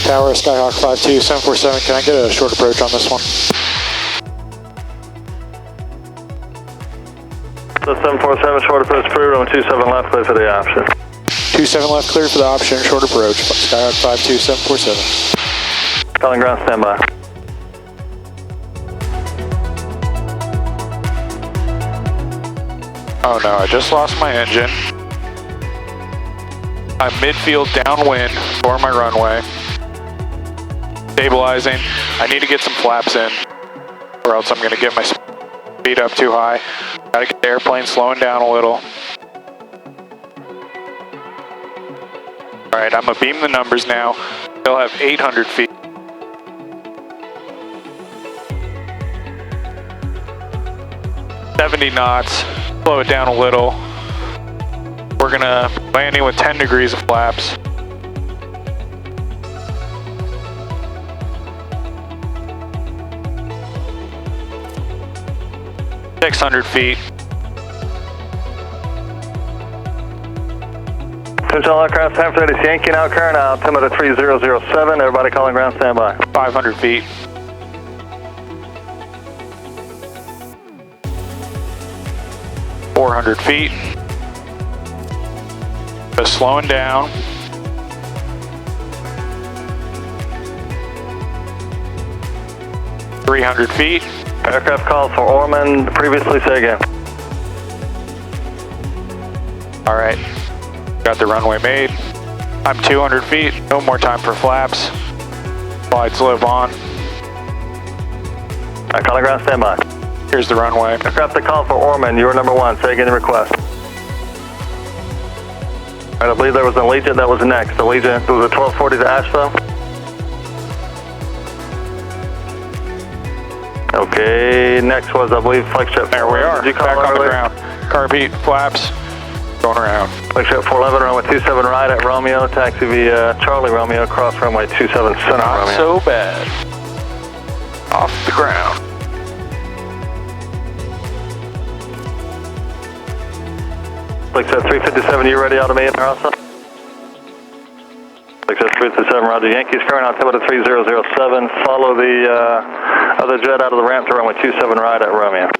Tower, Skyhawk 52747, can I get a short approach on this one? The 747 short approach approved, on 27 left, clear for the option. 27 left, clear for the option, short approach, Skyhawk 52747. Calling ground, standby. Oh no, I just lost my engine. I'm midfield downwind for my runway. Stabilizing. I need to get some flaps in, or else I'm gonna get my speed up too high. Gotta get the airplane slowing down a little. All right, I'm gonna beam the numbers now. They'll have 800 feet. $70 knots, slow it down a little. We're gonna landing with 10 degrees of flaps. $600 feet. Central aircraft, San Francisco Yankee now current, altimeter 3007, everybody calling ground, standby. 500 feet. $400 feet. Just slowing down. $300 feet. Aircraft calls for Orman, previously say again. All right, got the runway made. I'm 200 feet, no more time for flaps. Slides live on. Calling ground, standby. Here's the runway. Aircraft that call for Orman, you were number one, say again the request. All right, I believe there was an Allegiant that was next. Allegiant, it was a 1240 to Asheville. Okay, next was, I believe, Flagship. There we are, Did you call back on the earlier? ground. Carb flaps, going around. Flagship 411, runway 27 right at Romeo, taxi via Charlie Romeo, cross runway 27 center Not Romeo. so bad. Off the ground. Flagship 357, you ready out of me in there also? Flagship 357, roger. Yankees current altimeter 3007, follow the other jet out of the ramp to runway 27 right at Romeo.